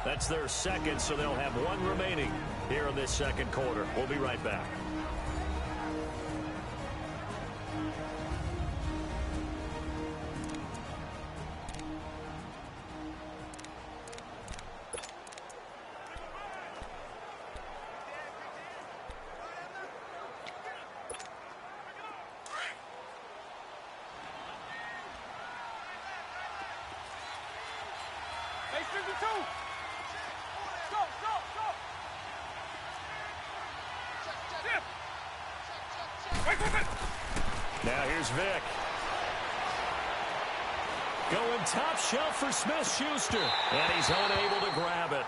That's their second, so they'll have one remaining here in this second quarter. We'll be right back. Now here's Vic. Going top shelf for Smith-Schuster. And he's unable to grab it.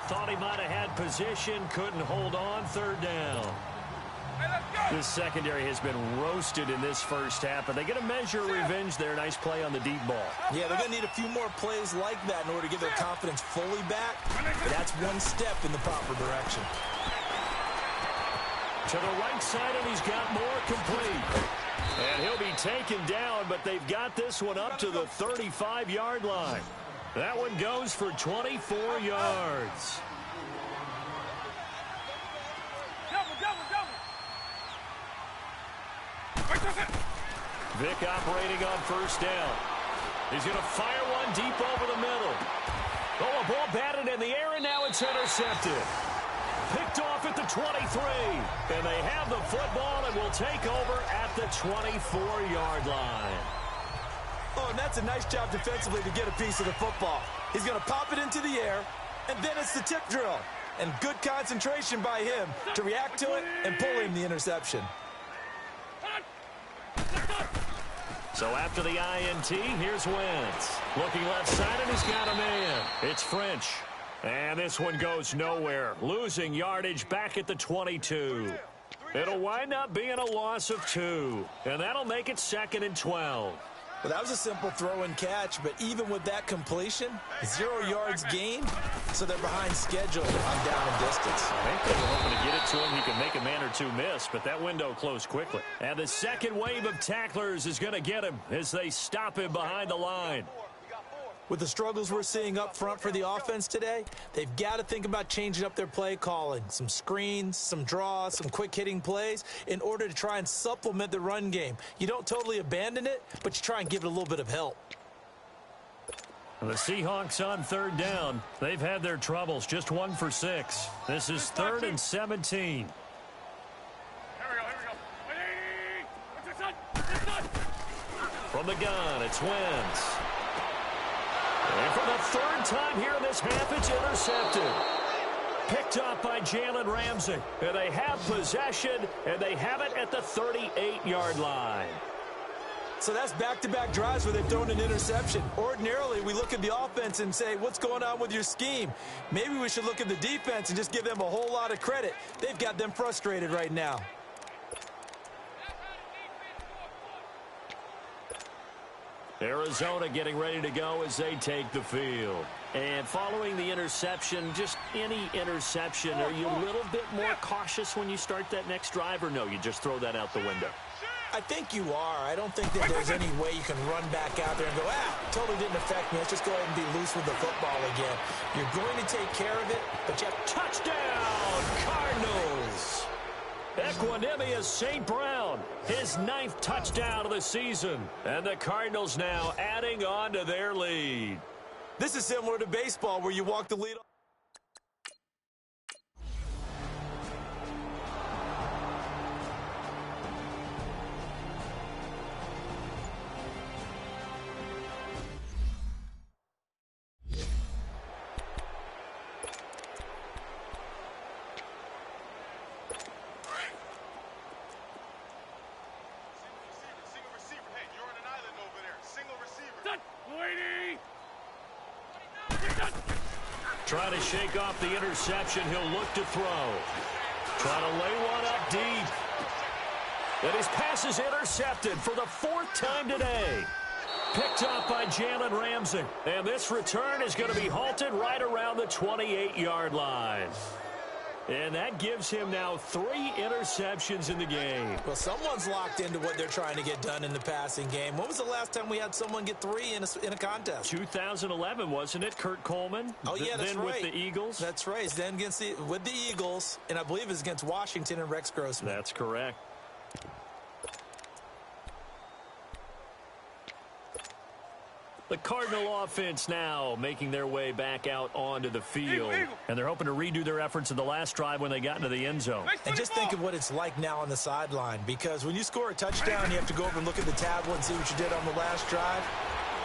Thought he might have had position, couldn't hold on, third down. This secondary has been roasted in this first half, but they get a measure of revenge there. Nice play on the deep ball. Yeah, they're going to need a few more plays like that in order to get their confidence fully back. That's one step in the proper direction. To the right side, and he's got more complete. And he'll be taken down, but they've got this one up to the 35-yard line. That one goes for 24 yards. Vic operating on first down. He's going to fire one deep over the middle. Oh, a ball batted in the air, and now it's intercepted. Picked off at the 23. And they have the football and will take over at the 24-yard line. Oh, and that's a nice job defensively to get a piece of the football. He's going to pop it into the air, and then it's the tip drill. And good concentration by him to react to it and pull in the interception. So after the INT, here's Wentz. Looking left side, and he's got a man. It's French. And this one goes nowhere. Losing yardage back at the 22. It'll wind up being a loss of 2. And that'll make it 2nd and 12. Well, that was a simple throw and catch, but even with that completion, 0 yards gained, so they're behind schedule on down and distance. I think they were hoping to get it to him. He could make a man or two miss, but that window closed quickly. And the second wave of tacklers is going to get him as they stop him behind the line. With the struggles we're seeing up front for the offense today, they've got to think about changing up their play calling. Some screens, some draws, some quick-hitting plays in order to try and supplement the run game. You don't totally abandon it, but you try and give it a little bit of help. The Seahawks on third down. They've had their troubles, just 1 for 6. This is 3rd and 17. From the gun, it's Wentz. And for the 3rd time here in this half, it's intercepted. Picked up by Jalen Ramsey. And they have possession, and they have it at the 38-yard line. So that's back-to-back drives where they've thrown an interception. Ordinarily, we look at the offense and say, what's going on with your scheme? Maybe we should look at the defense and just give them a whole lot of credit. They've got them frustrated right now. Arizona getting ready to go as they take the field. And following the interception, just any interception, are you a little bit more cautious when you start that next drive, or no, you just throw that out the window? I think you are. I don't think that there's any way you can run back out there and go, totally didn't affect me. Let's just go ahead and be loose with the football again. You're going to take care of it, but you have touchdown, Cardinals. Equanimous St. Brown, his 9th touchdown of the season. And the Cardinals now adding on to their lead. This is similar to baseball where you walk the lead. Trying to shake off the interception. He'll look to throw. Trying to lay one up deep. And his pass is intercepted for the 4th time today. Picked up by Jalen Ramsey. And this return is going to be halted right around the 28-yard line. And that gives him now 3 interceptions in the game. Well, someone's locked into what they're trying to get done in the passing game. When was the last time we had someone get 3 in a contest? 2011, wasn't it, Kurt Coleman? Oh, yeah, that's then right. With the Eagles? That's right. Then with the Eagles, and I believe it's against Washington and Rex Grossman. That's correct. The Cardinal offense now making their way back out onto the field. And they're hoping to redo their efforts in the last drive when they got into the end zone. And just think of what it's like now on the sideline, because when you score a touchdown, you have to go over and look at the tablet and see what you did on the last drive.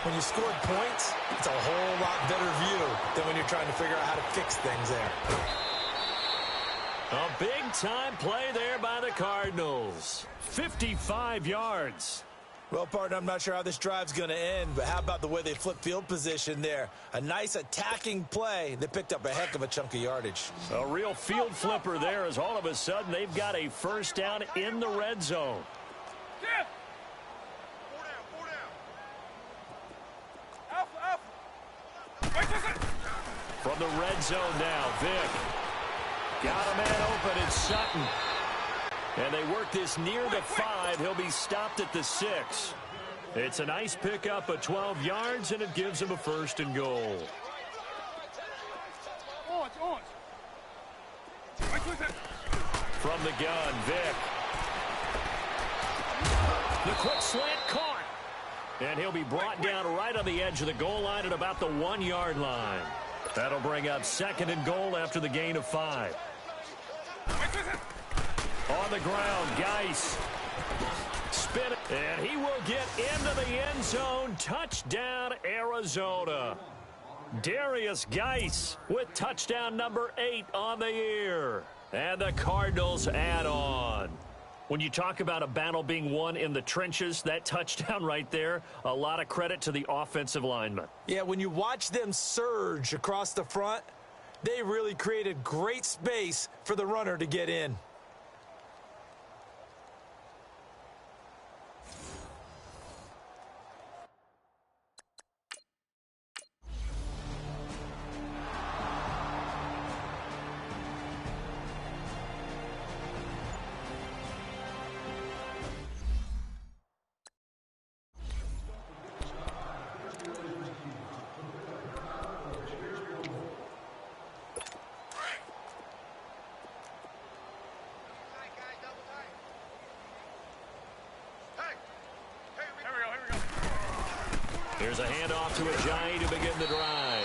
When you scored points, it's a whole lot better view than when you're trying to figure out how to fix things there. A big-time play there by the Cardinals. 55 yards. Well, partner, I'm not sure how this drive's going to end, but how about the way they flip field position there? A nice attacking play. They picked up a heck of a chunk of yardage. A real field flipper there, as all of a sudden they've got a first down in the red zone. Yeah. 4 down. Alpha. From the red zone now, Vick. Got a man open, it's Sutton. And they work this near the 5. He'll be stopped at the 6. It's a nice pickup of 12 yards, and it gives him a 1st and goal. From the gun, Vick. The quick slant caught. And he'll be brought down right on the edge of the goal line at about the 1-yard line. That'll bring up 2nd and goal after the gain of 5. On the ground, Geis. Spin it, and he will get into the end zone. Touchdown, Arizona. Darius Geis with touchdown number 8 on the year. And the Cardinals add on. When you talk about a battle being won in the trenches, that touchdown right there, a lot of credit to the offensive linemen. Yeah, when you watch them surge across the front, they really created great space for the runner to get in. Here's a handoff to Ajayi to begin the drive.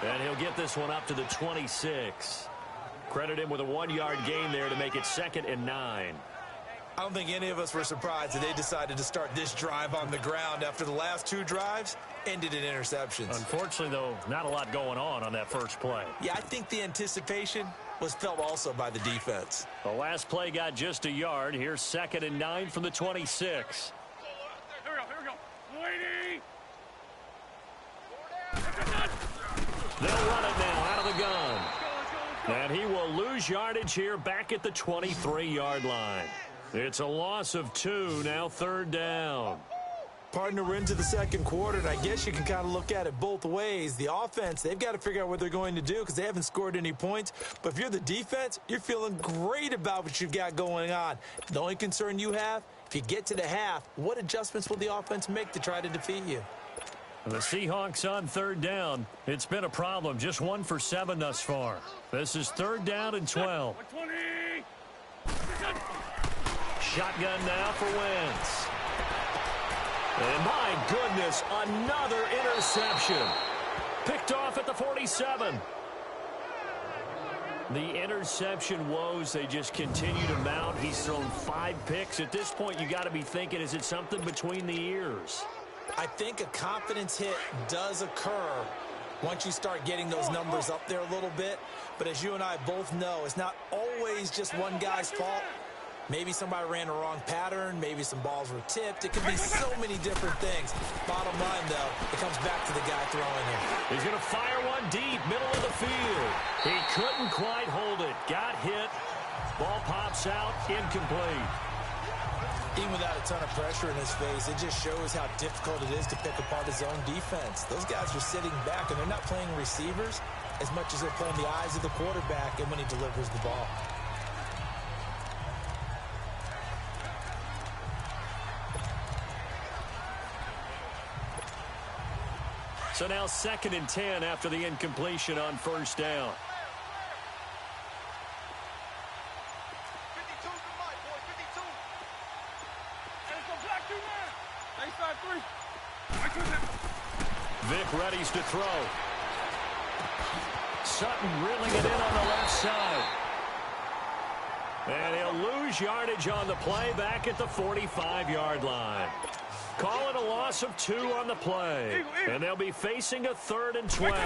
And he'll get this one up to the 26. Credit him with a 1-yard gain there to make it 2nd and 9. I don't think any of us were surprised that they decided to start this drive on the ground after the last 2 drives ended in interceptions. Unfortunately, though, not a lot going on that first play. Yeah, I think the anticipation was felt also by the defense. The last play got just a yard. Here's 2nd and 9 from the 26. Here we go. Lady. They'll run it now out of the gun. And he will lose yardage here back at the 23-yard line. It's a loss of 2, now 3rd down. Partner, we're into the second quarter, and I guess you can kind of look at it both ways. The offense, they've got to figure out what they're going to do because they haven't scored any points. But if you're the defense, you're feeling great about what you've got going on. The only concern you have, if you get to the half, what adjustments will the offense make to try to defeat you? The Seahawks on 3rd down. It's been a problem. Just 1 for 7 thus far. This is 3rd down and 12. 120. Shotgun now for Wentz. And my goodness, another interception. Picked off at the 47. The interception woes, they just continue to mount. He's thrown 5 picks. At this point, you got to be thinking, is it something between the ears? I think a confidence hit does occur once you start getting those numbers up there a little bit. But as you and I both know, it's not always just one guy's fault. Maybe somebody ran the wrong pattern. Maybe some balls were tipped. It could be so many different things. Bottom line, though, it comes back to the guy throwing it. He's going to fire one deep, middle of the field. He couldn't quite hold it. Got hit. Ball pops out, incomplete. Even without a ton of pressure in his face, it just shows how difficult it is to pick apart his own defense. Those guys are sitting back, and they're not playing receivers. as much as they're playing the eyes of the quarterback and when he delivers the ball. So now 2nd and 10 after the incompletion on first down. 52 to Mike, boy, 52. Let's go black 2 man. They 5-3. Vic readies to throw. Sutton reeling it in on the left side. And he'll lose yardage on the play back at the 45-yard line. Calling a loss of 2 on the play. And they'll be facing a 3rd and 12.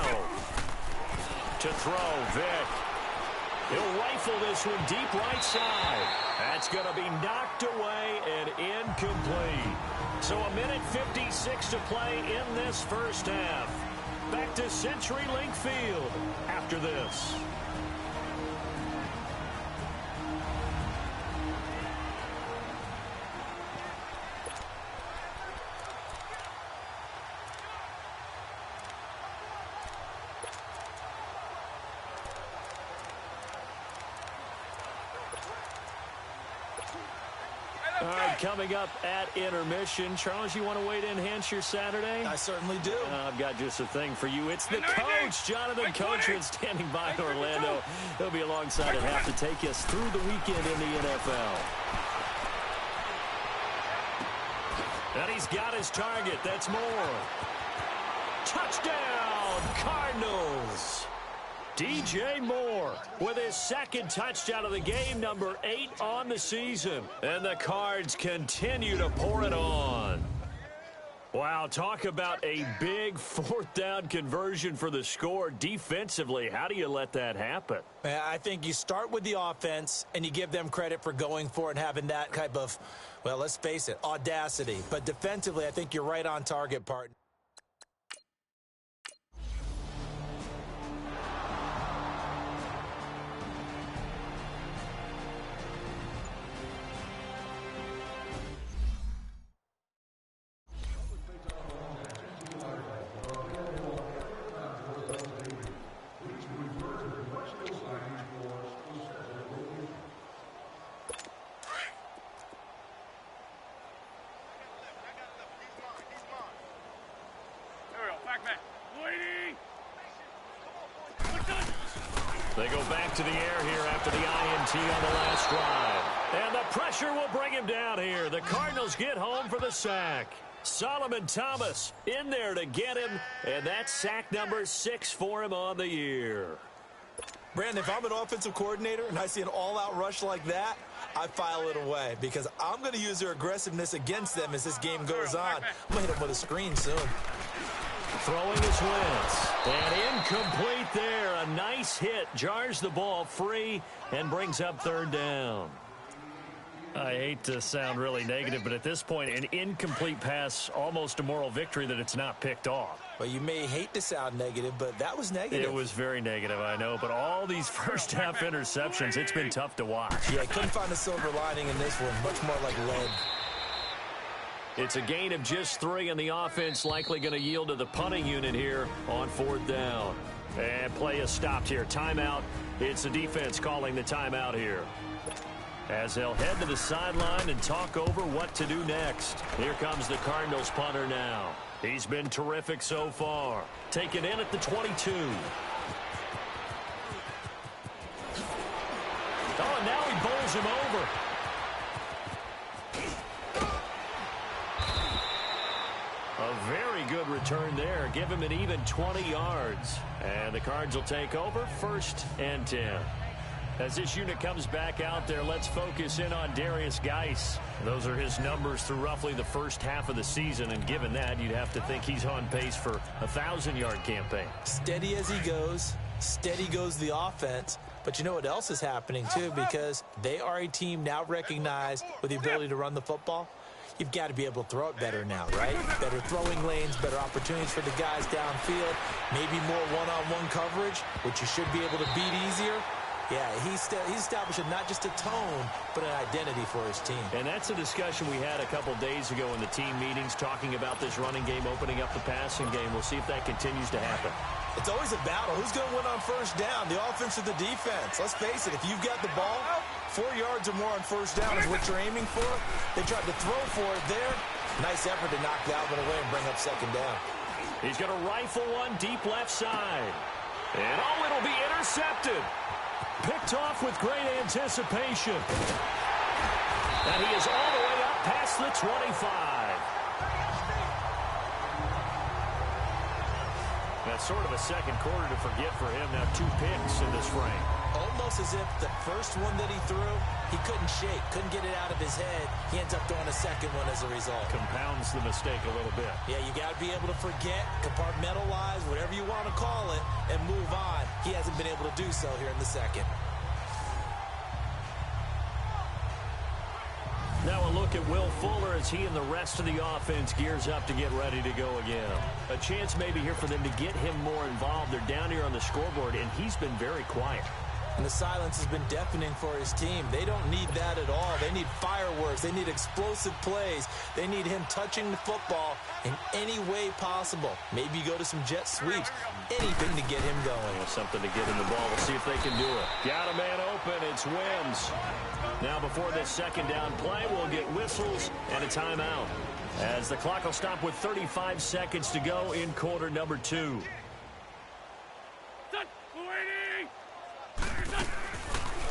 To throw, Vic. He'll rifle this one deep right side. That's going to be knocked away and incomplete. So a minute 56 to play in this first half. Back to CenturyLink Field after this. All right, coming up at intermission. Charles, you want to wait to enhance your Saturday? I certainly do. I've got just a thing for you. It's the coach, Jonathan Coachman, standing by in Orlando. He'll be alongside at half to take us through the weekend in the NFL. And he's got his target. That's Moore. Touchdown, Cardinals. DJ Moore with his 2nd touchdown of the game, number 8 on the season. And the Cards continue to pour it on. Wow, talk about a big 4th down conversion for the score. Defensively, how do you let that happen? I think you start with the offense and you give them credit for going for it and having that type of, well, let's face it, audacity. But defensively, I think you're right on target, partner. They go back to the air here after the INT on the last drive. And the pressure will bring him down here. The Cardinals get home for the sack. Solomon Thomas in there to get him. And that's sack number 6 for him on the year. Brandon, if I'm an offensive coordinator and I see an all-out rush like that, I file it away because I'm going to use their aggressiveness against them as this game goes on. I'm going to hit them with a screen soon. Throwing his Wentz. And incomplete there. A nice hit. Jars the ball free and brings up 3rd down. I hate to sound really negative, but at this point, an incomplete pass, almost a moral victory that it's not picked off. Well, you may hate to sound negative, but that was negative. It was very negative, I know. But all these first-half interceptions, it's been tough to watch. Yeah, I couldn't find a silver lining in this one. Much more like lead. It's a gain of just 3, and the offense likely going to yield to the punting unit here on 4th down. And play is stopped here. Timeout. It's the defense calling the timeout here. As they'll head to the sideline and talk over what to do next. Here comes the Cardinals punter now. He's been terrific so far. Taken in at the 22. Oh, and now he bowls him over. A very good return there. Give him an even 20 yards. And the Cards will take over 1st and 10. As this unit comes back out there, let's focus in on Darius Geis. Those are his numbers through roughly the first half of the season, and given that, you'd have to think he's on pace for a 1,000-yard campaign. Steady as he goes, steady goes the offense. But you know what else is happening, too, because they are a team now recognized with the ability to run the football. You've got to be able to throw it better now, right? Better throwing lanes, better opportunities for the guys downfield, maybe more one-on-one coverage, which you should be able to beat easier. Yeah, he's establishing not just a tone, but an identity for his team. And that's a discussion we had a couple days ago in the team meetings, talking about this running game, opening up the passing game. We'll see if that continues to happen. It's always a battle. Who's going to win on first down, the offense or the defense? Let's face it, if you've got the ball, 4 yards or more on first down is what you're aiming for. They tried to throw for it there. Nice effort to knock Dalvin away and bring up second down. He's going to rifle one deep left side. And, oh, it'll be intercepted. Picked off with great anticipation. And he is all the way up past the 25. That's sort of a second quarter to forget for him. Now 2 picks in this frame. Almost as if the first one that he threw, he couldn't shake, couldn't get it out of his head. He ends up throwing a second one as a result. Compounds the mistake a little bit. Yeah, you got to be able to forget, compartmentalize, whatever you want to call it, and move on. He hasn't been able to do so here in the second. Now a look at Will Fuller as he and the rest of the offense gears up to get ready to go again. A chance maybe here for them to get him more involved. They're down here on the scoreboard, and he's been very quiet. And the silence has been deafening for his team. They don't need that at all. They need fireworks. They need explosive plays. They need him touching the football in any way possible. Maybe go to some jet sweeps. Anything to get him going. Well, something to get him the ball. We'll see if they can do it. Got a man open. It's Wims. Now before this second down play, we'll get whistles and a timeout, as the clock will stop with 35 seconds to go in quarter number 2.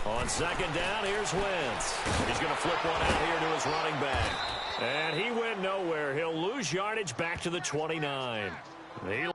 On second down, here's Wentz. He's going to flip one out here to his running back. And he went nowhere. He'll lose yardage back to the 29. He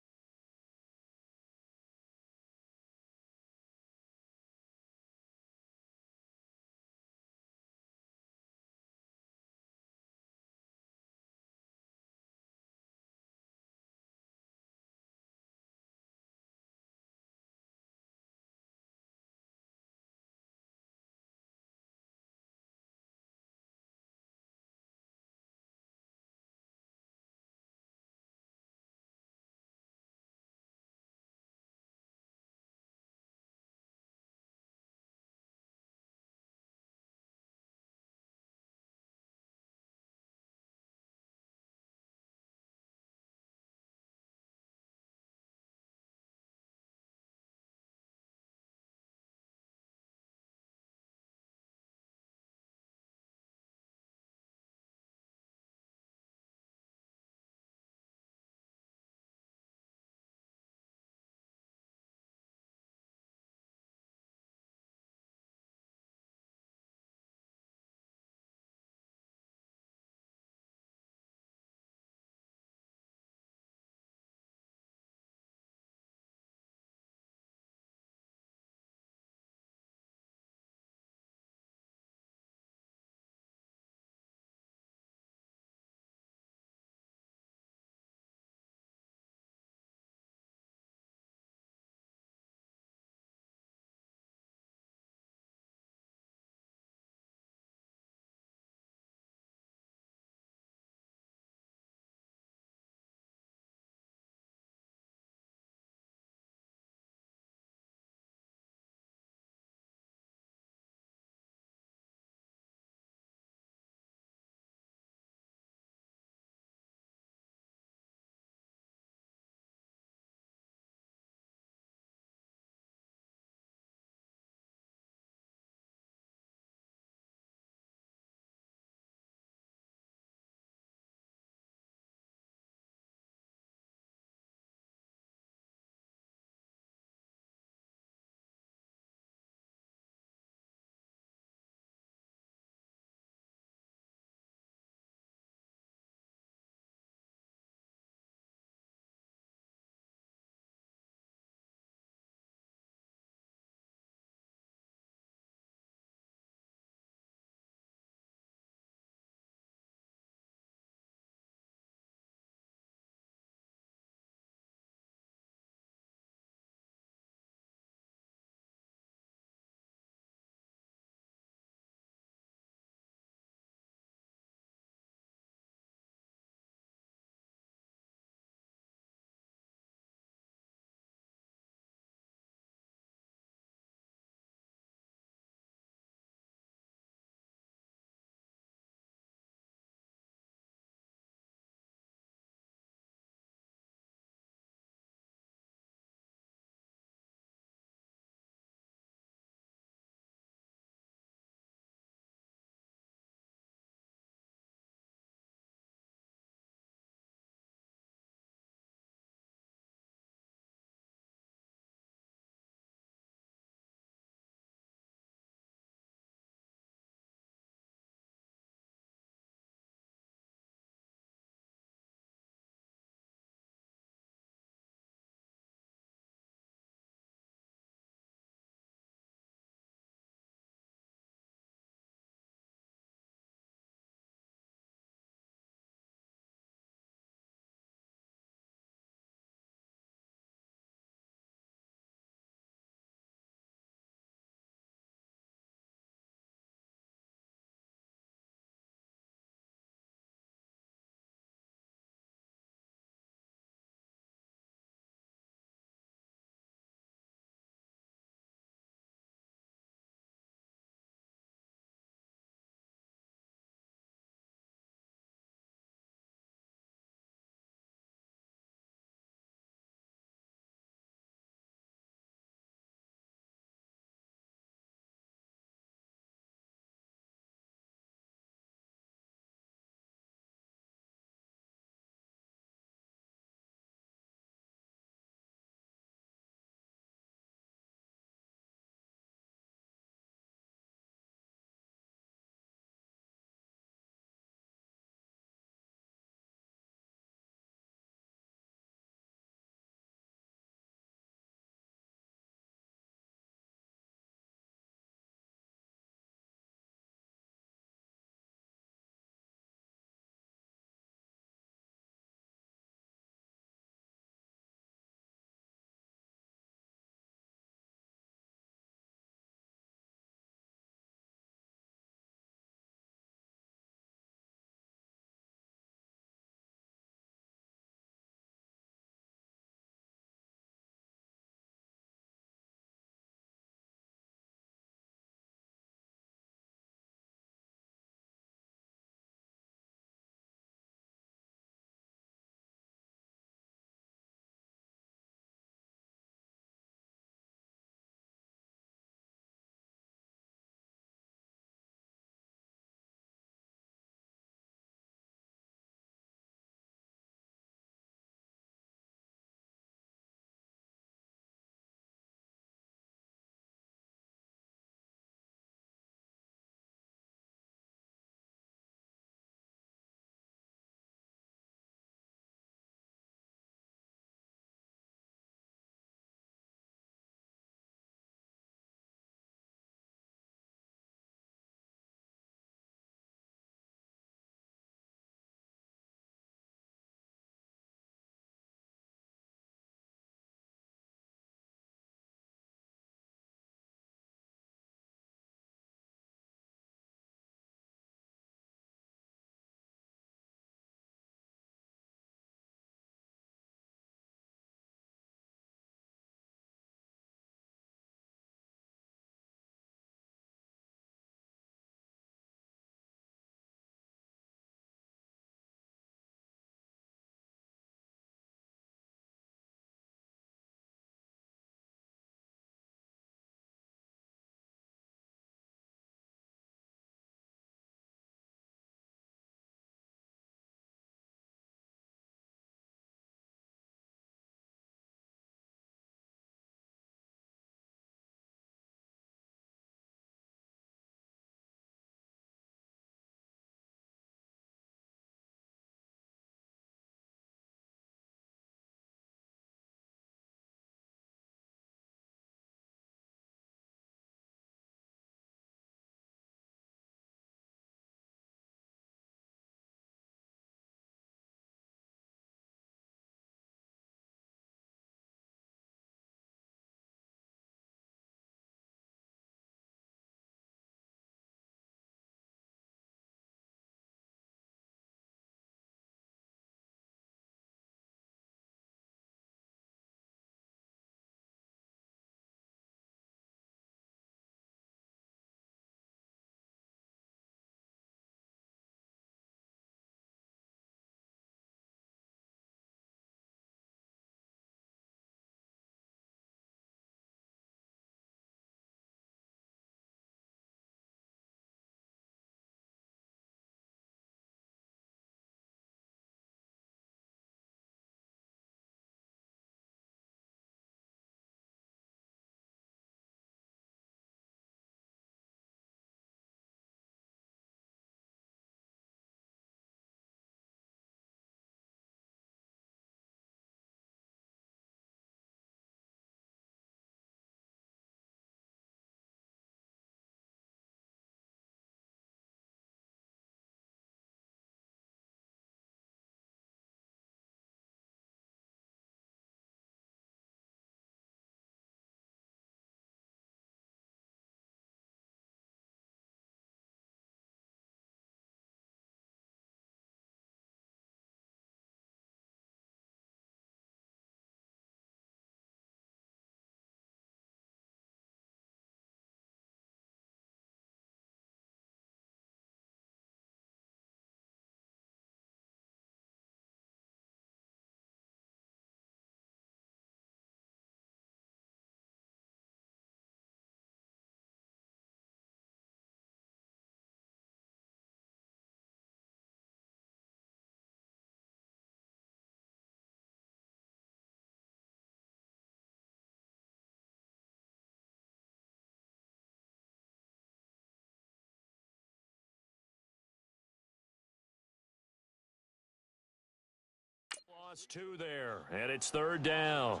Lost 2 there, and it's 3rd down.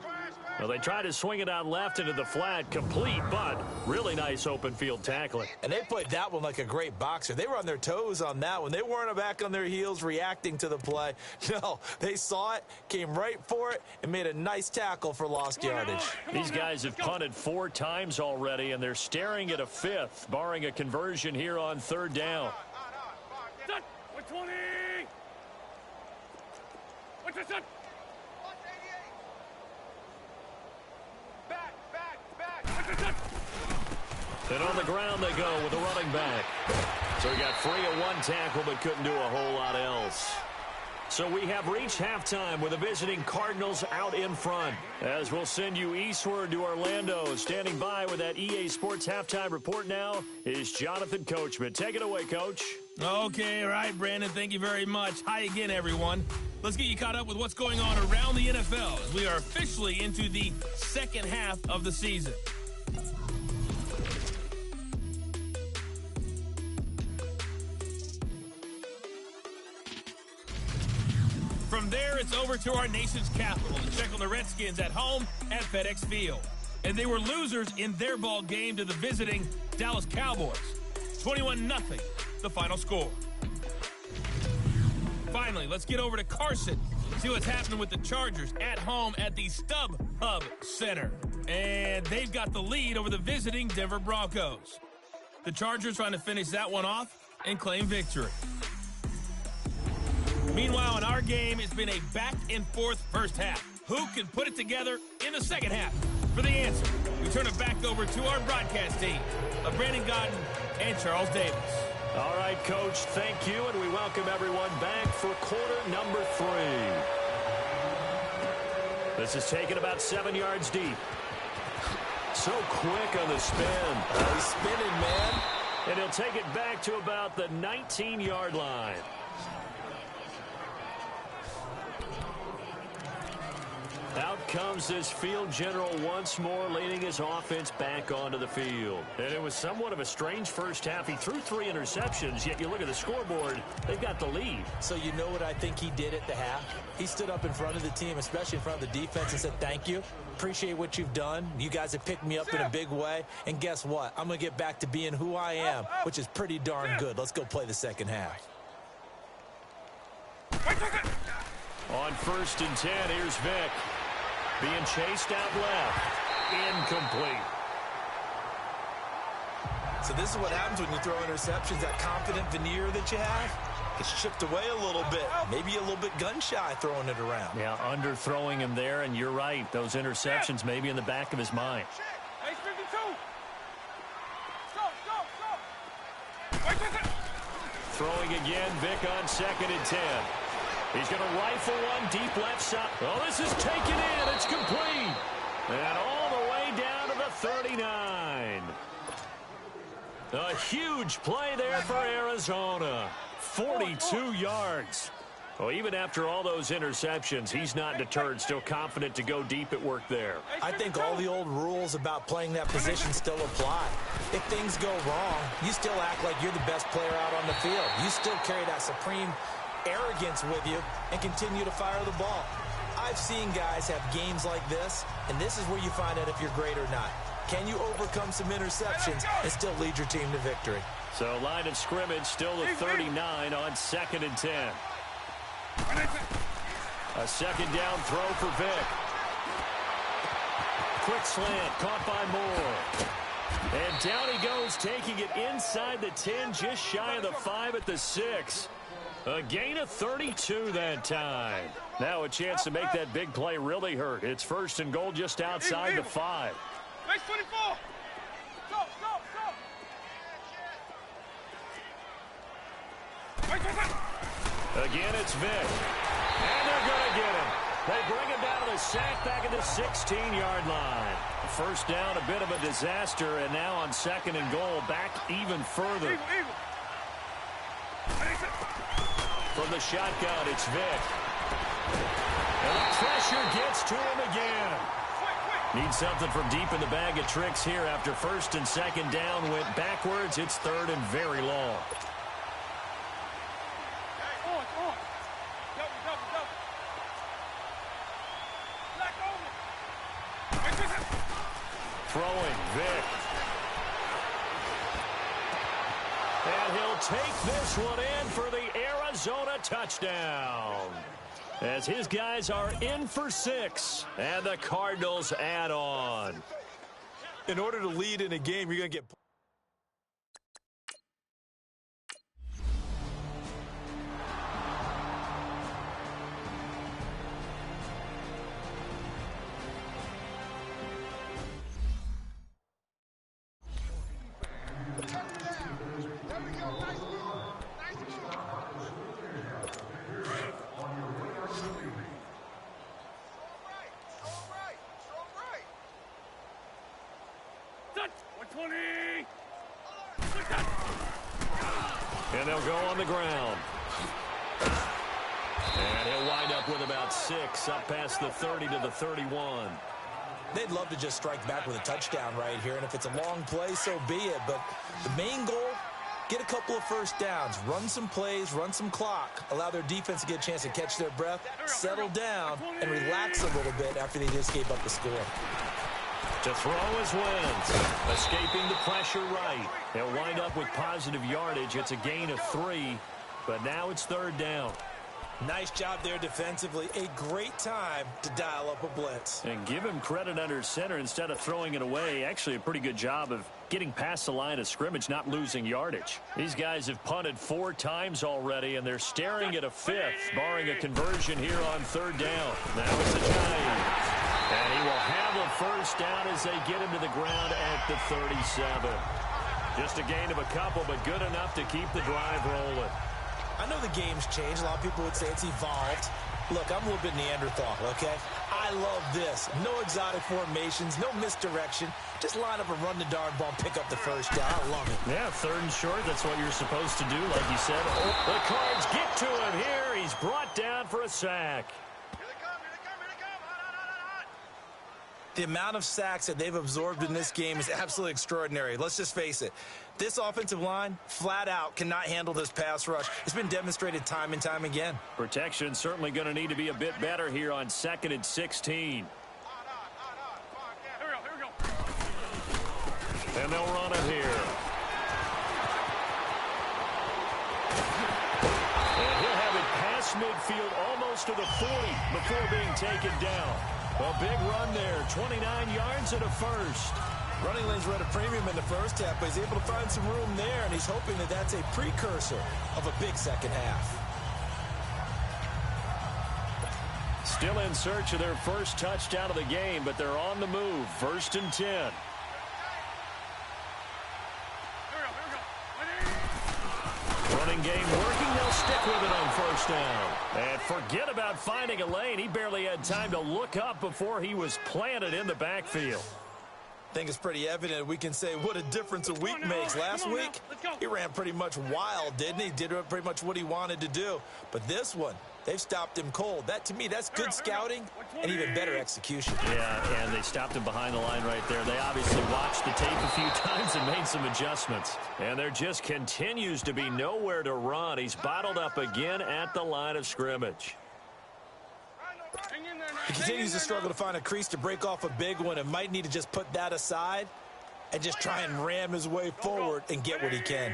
Well, they tried to swing it out left into the flat, complete, but really nice open field tackling. And they played that one like a great boxer. They were on their toes on that one. They weren't back on their heels reacting to the play. No, they saw it, came right for it, and made a nice tackle for lost yardage. These guys have punted 4 times already, and they're staring at a 5th, barring a conversion here on 3rd down. Set. 20. What's the set? Back. What's the set? And on the ground they go with a running back. So he got free of 1 tackle but couldn't do a whole lot else. So we have reached halftime with the visiting Cardinals out in front. As we'll send you eastward to Orlando. Standing by with that EA Sports halftime report now is Jonathan Coachman. Take it away, Coach. Okay, all right, Brandon. Thank you very much. Hi again, everyone. Let's get you caught up with what's going on around the NFL as we are officially into the second half of the season. From there, it's over to our nation's capital to check on the Redskins at home at FedEx Field. And they were losers in their ball game to the visiting Dallas Cowboys. 21-0, the final score. Finally, let's get over to Carson, see what's happening with the Chargers at home at the StubHub Center. And they've got the lead over the visiting Denver Broncos. The Chargers trying to finish that one off and claim victory. Meanwhile, in our game, it's been a back-and-forth first half. Who can put it together in the second half? For the answer, we turn it back over to our broadcast team of Brandon Godden and Charles Davis. All right, Coach, thank you, and we welcome everyone back for quarter number 3. This is taken about 7 yards deep. So quick on the spin. Oh, he's spinning, man. And he'll take it back to about the 19-yard line. Out comes this field general once more, leading his offense back onto the field. And it was somewhat of a strange first half. He threw 3 interceptions, yet you look at the scoreboard, they've got the lead. So you know what I think he did at the half? He stood up in front of the team, especially in front of the defense, and said, thank you. Appreciate what you've done. You guys have picked me up in a big way. And guess what? I'm going to get back to being who I am, which is pretty darn good. Let's go play the second half. On 1st and 10, here's Vick. Being chased out left. Incomplete. So this is what happens when you throw interceptions. That confident veneer that you have gets chipped away a little bit. Maybe a little bit gun-shy throwing it around. Yeah, underthrowing him there, and you're right. Those interceptions may be in the back of his mind. Hey, 52. Stop. Throwing again, Vick on 2nd and 10. He's going to rifle one deep left side. Oh, this is taken in. It's complete. And all the way down to the 39. A huge play there for Arizona. 42 yards. Well, even after all those interceptions, he's not deterred, still confident to go deep at work there. I think all the old rules about playing that position still apply. If things go wrong, you still act like you're the best player out on the field. You still carry that supreme arrogance with you and continue to fire the ball. I've seen guys have games like this, and this is where you find out if you're great or not. Can you overcome some interceptions and still lead your team to victory? So line of scrimmage still the 39 on 2nd and 10. A 2nd down throw for Vick. Quick slant caught by Moore. And down he goes, taking it inside the 10, just shy of the 5 at the 6. A gain of 32 that time. Now a chance to make that big play really hurt. It's 1st and goal just outside the 5. Base 24. Stop. Again, it's Vick. And they're going to get him. They bring him down to the sack back at the 16-yard line. 1st down, a bit of a disaster, and now on 2nd and goal, back even further. From the shotgun, it's Vick. And the pressure gets to him again. Need something from deep in the bag of tricks here after 1st and 2nd down went backwards. It's 3rd and very long. Throwing, Vic. And he'll take this one in for the Arizona touchdown. As his guys are in for 6, and the Cardinals add on. In order to lead in a game, you're going to get... And they'll go on the ground. And he'll wind up with about 6 up past the 30 to the 31. They'd love to just strike back with a touchdown right here, and if it's a long play, so be it. But the main goal, get a couple of first downs, run some plays, run some clock, allow their defense to get a chance to catch their breath, settle down, and relax a little bit after they just gave up the score. To throw is Wentz, escaping the pressure right. He'll wind up with positive yardage. It's a gain of 3, but now it's 3rd down. Nice job there defensively. A great time to dial up a blitz. And give him credit under center instead of throwing it away. Actually, a pretty good job of getting past the line of scrimmage, not losing yardage. These guys have punted 4 times already, and they're staring at a 5th, barring a conversion here on 3rd down. Now it's a Giant. And he will have a first down as they get him to the ground at the 37. Just a gain of a couple, but good enough to keep the drive rolling. I know the game's changed. A lot of people would say it's evolved. Look, I'm a little bit Neanderthal, okay? I love this. No exotic formations, no misdirection. Just line up and run the darn ball and pick up the first down. I love it. Yeah, 3rd and short. That's what you're supposed to do, like you said. Oh, the Cards get to him here. He's brought down for a sack. The amount of sacks that they've absorbed in this game is absolutely extraordinary. Let's just face it. This offensive line, flat out, cannot handle this pass rush. It's been demonstrated time and time again. Protection certainly going to need to be a bit better here on 2nd and 16. And they'll run it here. And he'll have it past midfield almost to the 40 before being taken down. A big run there, 29 yards and a first. Running lanes were at a premium in the first half, but he's able to find some room there, and he's hoping that that's a precursor of a big second half. Still in search of their first touchdown of the game, but they're on the move. 1st and 10. Running game working. They'll stick with it on 1st down. And forget about finding a lane. He barely had time to look up before he was planted in the backfield. I think it's pretty evident. We can say what a difference a week makes. Last week, he ran pretty much wild, didn't he? Did pretty much what he wanted to do. But this one, they've stopped him cold. That, to me, that's good scouting and even better execution. Yeah, and they stopped him behind the line right there. They obviously watched the tape a few times and made some adjustments. And there just continues to be nowhere to run. He's bottled up again at the line of scrimmage. He continues to struggle to find a crease to break off a big one and might need to just put that aside and just try and ram his way forward and get what he can.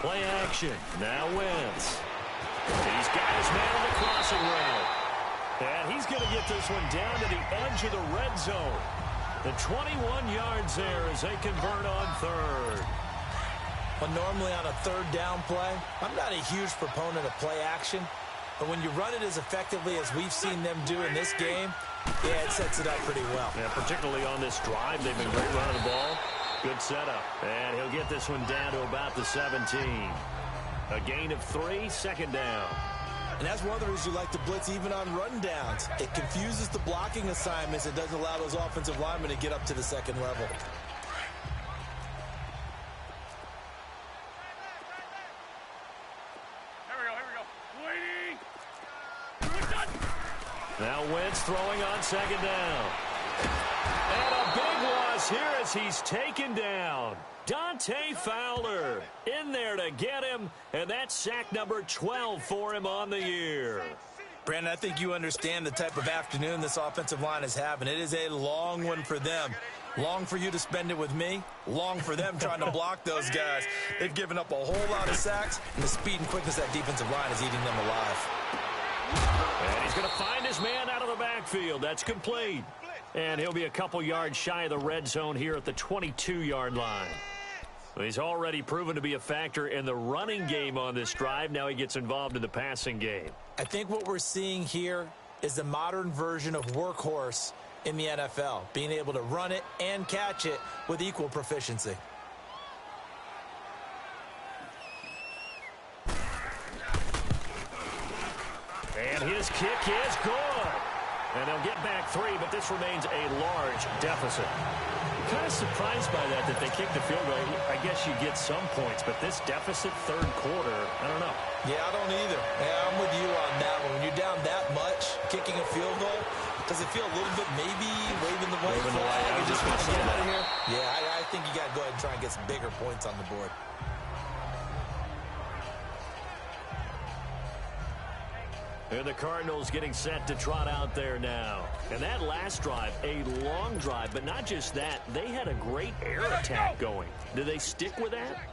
Play action. Now Wentz. He's got his man on the crossing route. And he's going to get this one down to the edge of the red zone. The 21 yards there as they convert on 3rd. Well, normally on a 3rd down play, I'm not a huge proponent of play action. But when you run it as effectively as we've seen them do in this game, yeah, it sets it up pretty well. Yeah, particularly on this drive, they've been great running the ball. Good setup. And he'll get this one down to about the 17. A gain of 3, 2nd down. And that's one of the reasons you like to blitz even on run downs. It confuses the blocking assignments. It doesn't allow those offensive linemen to get up to the 2nd level. Now Wentz throwing on 2nd down. And a big loss here as he's taken down. Dante Fowler in there to get him, and that's sack number 12 for him on the year. Brandon, I think you understand the type of afternoon this offensive line is having. It is a long one for them. Long for you to spend it with me. Long for them trying to block those guys. They've given up a whole lot of sacks, and the speed and quickness of that defensive line is eating them alive. And he's going to find his man out of the backfield. That's complete. And he'll be a couple yards shy of the red zone here at the 22-yard line. He's already proven to be a factor in the running game on this drive. Now he gets involved in the passing game. I think what we're seeing here is the modern version of workhorse in the NFL, being able to run it and catch it with equal proficiency. And his kick is good. And they'll get back 3, but this remains a large deficit. I'm kind of surprised by that they kicked the field goal. I guess you get some points, but this deficit third quarter, I don't know. Yeah, I don't either. Yeah, I'm with you on that one. When you're down that much, kicking a field goal, does it feel a little bit maybe waving the white flag and just kind of get out of here? Yeah, I think you got to go ahead and try and get some bigger points on the board. And the Cardinals getting set to trot out there now. And that last drive, a long drive, but not just that. They had a great air attack going. Do they stick with that?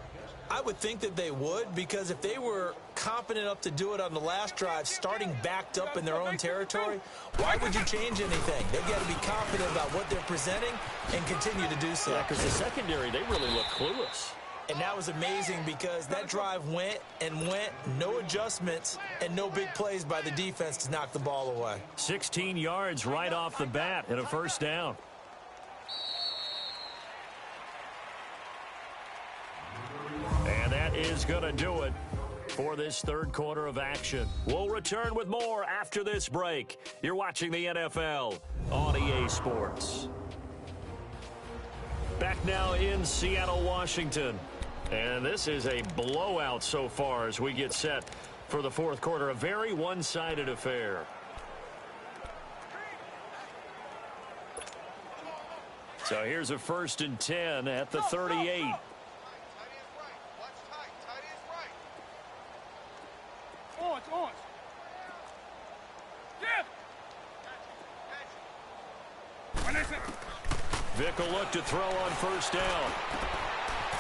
I would think that they would, because if they were confident enough to do it on the last drive, starting backed up in their own territory, why would you change anything? They've got to be confident about what they're presenting and continue to do so. Yeah, because the secondary, they really look clueless. And that was amazing because that drive went and went, no adjustments, and no big plays by the defense to knock the ball away. 16 yards right off the bat and a first down. And that is going to do it for this third quarter of action. We'll return with more after this break. You're watching the NFL on EA Sports. Back now in Seattle, Washington. And this is a blowout so far as we get set for the fourth quarter. A very one-sided affair. So here's a 1st and 10 at the 38. Vick will look to throw on first down.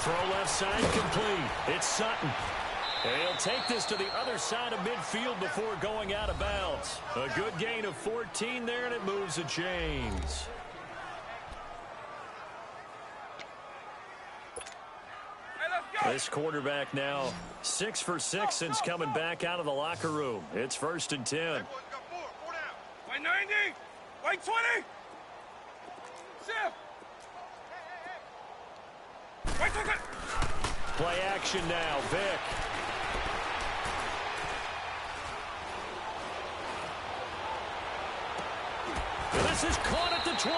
Throw left side complete. It's Sutton. And he'll take this to the other side of midfield before going out of bounds. A good gain of 14 there, and it moves the chains. This quarterback now 6 for 6 since coming back out of the locker room. It's 1st and 10. White 90. White 20. Shift. White 20. Play action now. Vick. And this is caught at the 20.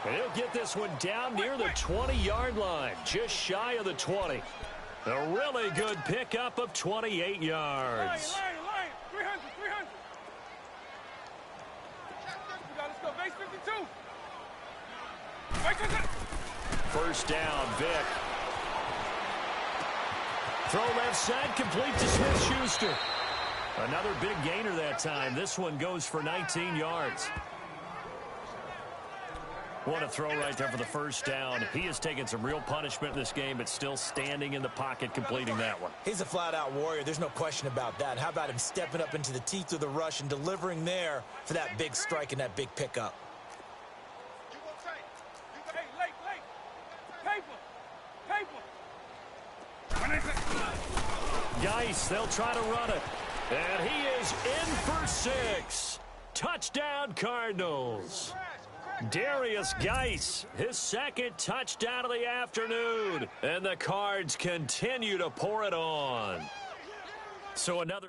And he'll get this one down near the 20-yard line, just shy of the 20. A really good pickup of 28 yards. Line. 300. Let's go. Base 52. White 20. First down, Vick. Throw left side, complete to Smith-Schuster. Another big gainer that time. This one goes for 19 yards. What a throw right there for the first down. He has taken some real punishment in this game, but still standing in the pocket, completing that one. He's a flat-out warrior. There's no question about that. How about him stepping up into the teeth of the rush and delivering there for that big strike and that big pickup? Geis, they'll try to run it. And he is in for 6. Touchdown, Cardinals. Darius Geis, his second touchdown of the afternoon. And the Cards continue to pour it on. So another...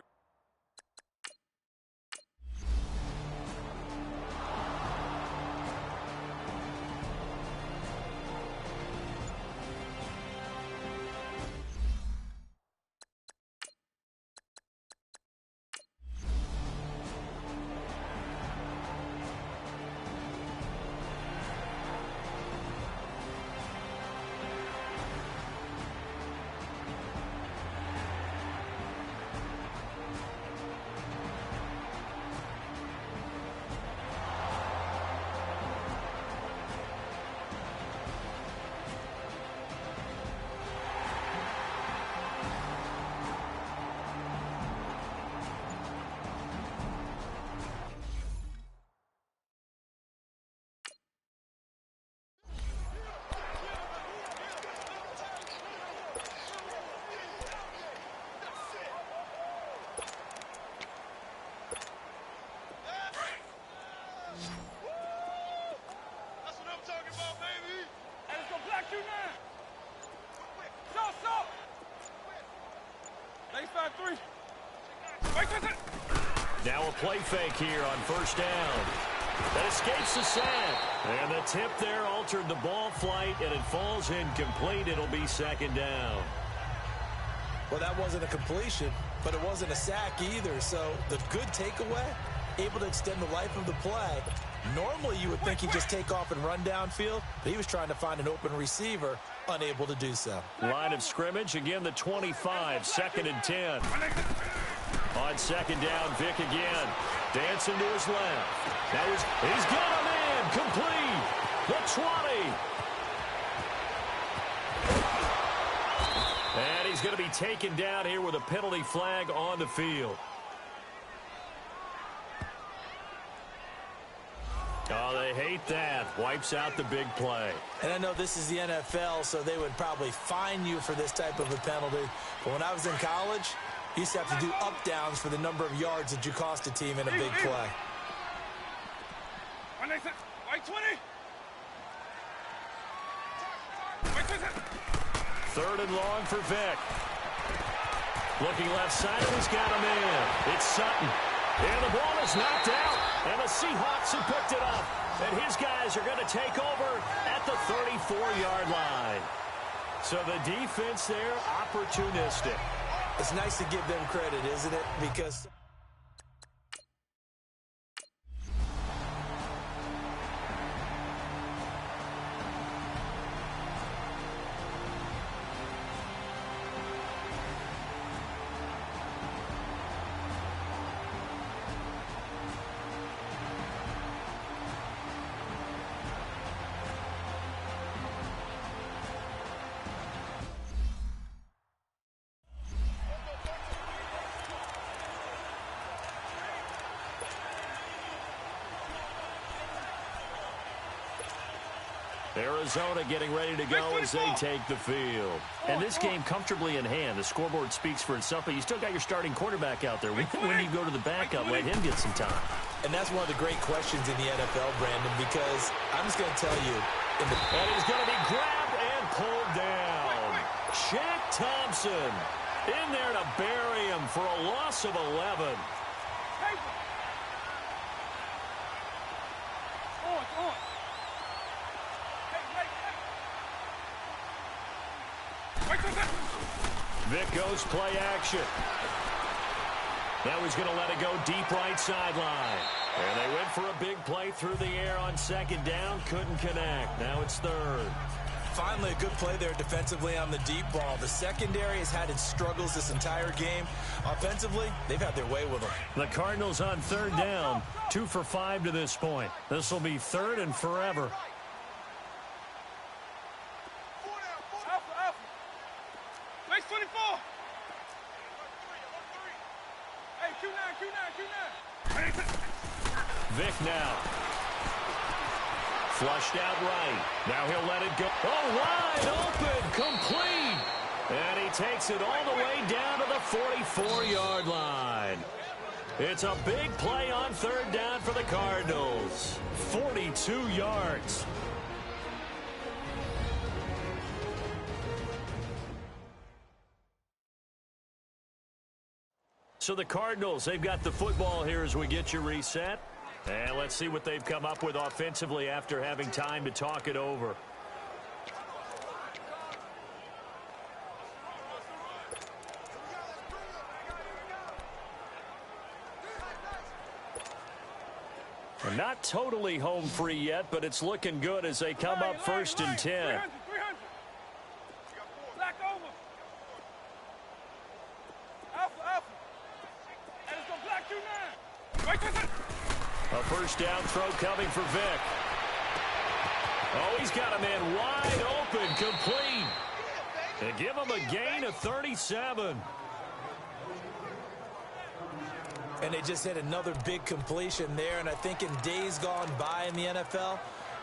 Shot, shot. Late 5-3. Now a play fake here on first down. That escapes the sack. And the tip there altered the ball flight, and it falls incomplete. It'll be second down. Well, that wasn't a completion, but it wasn't a sack either. So the good takeaway, able to extend the life of the play. Normally you would think he'd just take off and run downfield, but he was trying to find an open receiver, unable to do so. Line of scrimmage, again the 25, second and 10. On second down, Vick again. Dancing to his left. Now he's got a man, complete. The 20. And he's going to be taken down here with a penalty flag on the field. Oh, they hate that. Wipes out the big play. And I know this is the NFL, so they would probably fine you for this type of a penalty. But when I was in college, you used to have to do up-downs for the number of yards that you cost a team in a big play. White 20. Third and long for Vick. Looking left side, and he's got a man. It's Sutton. And the ball is knocked out. And the Seahawks have picked it up. And his guys are going to take over at the 34-yard line. So the defense there, opportunistic. It's nice to give them credit, isn't it? Because Arizona getting ready to go as they take the field. And this game comfortably in hand. The scoreboard speaks for itself, but you still got your starting quarterback out there. When do you go to the backup? Let him get some time. And that's one of the great questions in the NFL, Brandon, because I'm just going to tell you. And he's going to be grabbed and pulled down. Shaq Thompson in there to bury him for a loss of 11. Vick goes play action. Now he's going to let it go deep right sideline. And they went for a big play through the air on second down. Couldn't connect. Now it's third. Finally, a good play there defensively on the deep ball. The secondary has had its struggles this entire game. Offensively, they've had their way with them. The Cardinals on third down. 2 for 5 to this point. This will be third and forever. Vick now. Flushed out right. Now he'll let it go. Oh, wide open. Complete. And he takes it all the way down to the 44-yard line. It's a big play on third down for the Cardinals. 42 yards. So the Cardinals, they've got the football here as we get you reset. And let's see what they've come up with offensively after having time to talk it over. And not totally home free yet, but it's looking good as they come up first and 10. A first down throw coming for Vick. Oh, he's got a man wide open, complete. And give him a gain of 37. And they just hit another big completion there. And I think in days gone by in the NFL,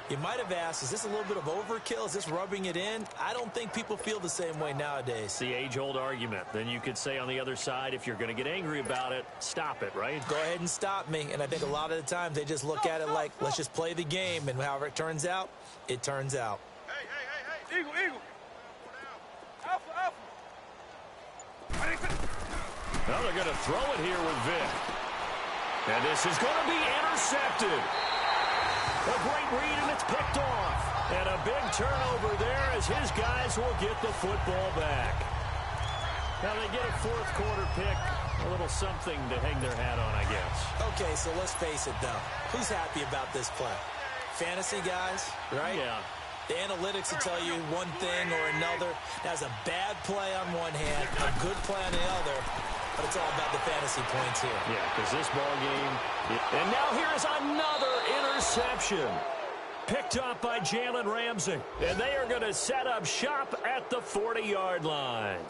you might have asked, is this a little bit of overkill? Is this rubbing it in? I don't think people feel the same way nowadays. The age-old argument. Then you could say on the other side, if you're going to get angry about it, stop it, right? Go ahead and stop me. And I think a lot of the times they just look at it like, let's just play the game. And however it turns out, it turns out. Hey, hey, hey, hey. Eagle, eagle. Alpha, alpha. Well, they're going to throw it here with Vic. And this is going to be intercepted. A great read, and it's picked off. And a big turnover there as his guys will get the football back. Now they get a fourth quarter pick. A little something to hang their hat on, I guess. Okay, so let's face it, though. Who's happy about this play? Fantasy guys, right? Yeah. The analytics will tell you one thing or another. That's a bad play on one hand, a good play on the other, but it's all about the fantasy points here. Yeah, because this ball game... And now here is another interception. Picked up by Jalen Ramsey. And they are going to set up shop at the 40-yard line.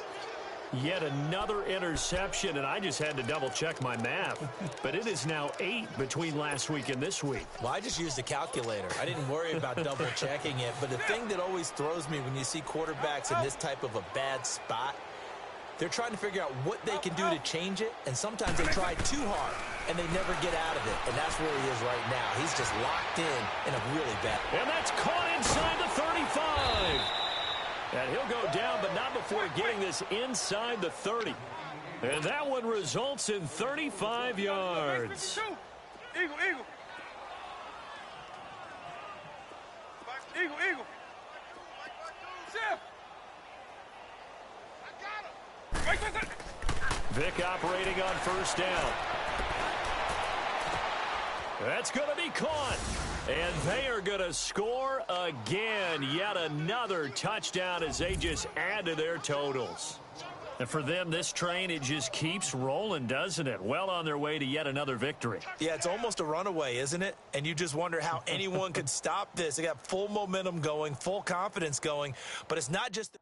Yet another interception, and I just had to double-check my math. But it is now 8 between last week and this week. Well, I just used a calculator. I didn't worry about double-checking it. But the thing that always throws me when you see quarterbacks in this type of a bad spot, they're trying to figure out what they can do to change it, and sometimes they try too hard, and they never get out of it. And that's where he is right now. He's just locked in a really bad... And that's caught inside the 35. And he'll go down, but not before getting this inside the 30. And that one results in 35 yards. Eagle, eagle. Eagle, eagle. Zip. I got him. Vic operating on first down. That's going to be caught. And they are going to score again. Yet another touchdown as they just add to their totals. And for them, this train, it just keeps rolling, doesn't it? Well on their way to yet another victory. Yeah, it's almost a runaway, isn't it? And you just wonder how anyone could stop this. They got full momentum going, full confidence going. But it's not just...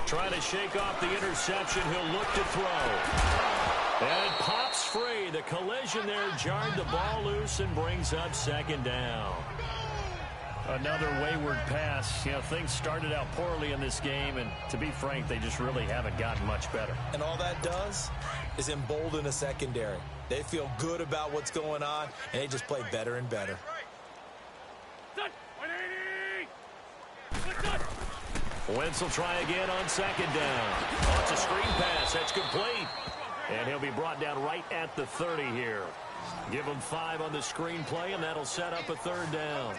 Trying to shake off the interception. He'll look to throw. And it pops free. The collision there jarred the ball loose and brings up second down. Another wayward pass. You know, things started out poorly in this game, and to be frank, they just really haven't gotten much better. And all that does is embolden a secondary. They feel good about what's going on, and they just play better and better. Wentz will try again on second down. Oh, it's a screen pass. That's complete. And he'll be brought down right at the 30 here. Give him 5 on the screen play, and that'll set up a third down.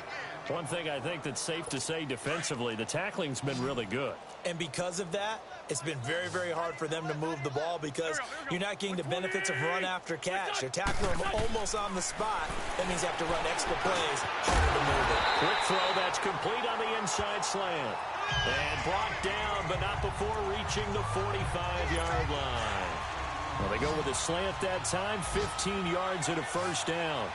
One thing I think that's safe to say defensively, the tackling's been really good. And because of that, it's been very, very hard for them to move the ball because you're not getting the benefits of run after catch. You're tackling them almost on the spot. That means you have to run extra plays, harder to move it. Quick throw, that's complete on the inside slant. And brought down, but not before reaching the 45-yard line. Well, they go with a slant that time, 15 yards at a first down.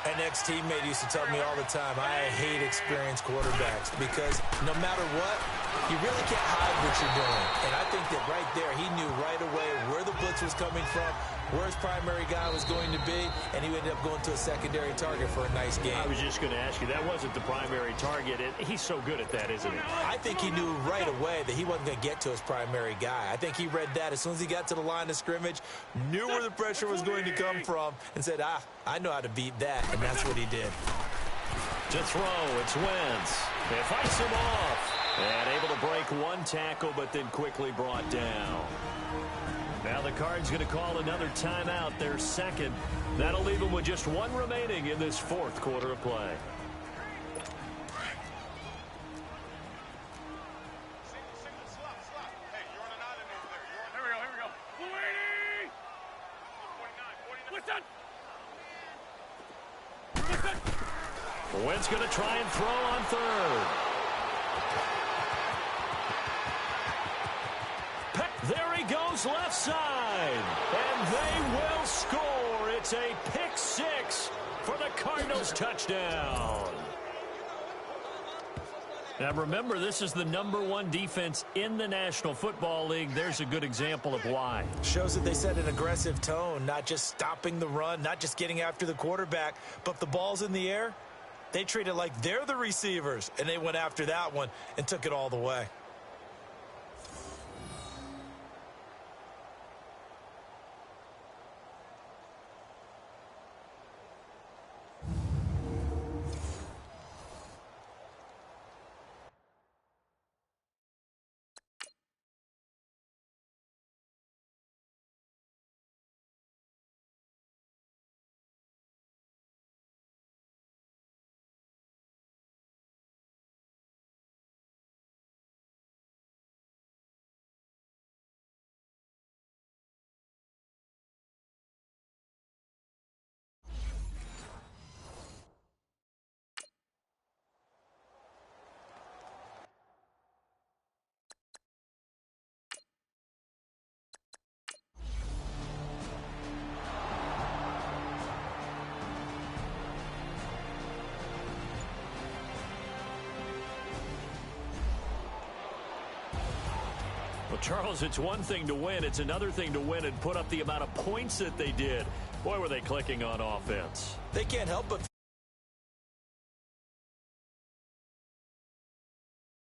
An ex-teammate used to tell me all the time, I hate experienced quarterbacks because no matter what, you really can't hide what you're doing. And I think that right there, he knew right away where the blitz was coming from, where his primary guy was going to be, and he ended up going to a secondary target for a nice game. I was just going to ask you, that wasn't the primary target. He's so good at that, isn't he? I think he knew right away that he wasn't going to get to his primary guy. I think he read that as soon as he got to the line of scrimmage, knew where the pressure was going to come from, and said, I know how to beat that, and that's what he did. To throw, it's Wentz. He fights him off. And able to break one tackle, but then quickly brought down. Now the Cards going to call another timeout, their second. That'll leave them with just one remaining in this fourth quarter of play. Wentz going to try and throw on third. There he goes left side. And they will score. It's a pick six for the Cardinals touchdown. Now remember, this is the #1 defense in the National Football League. There's a good example of why. Shows that they set an aggressive tone, not just stopping the run, not just getting after the quarterback, but if the ball's in the air, they treat it like they're the receivers, and they went after that one and took it all the way. Well, Charles, it's one thing to win. It's another thing to win and put up the amount of points that they did. Boy, were they clicking on offense. They can't help but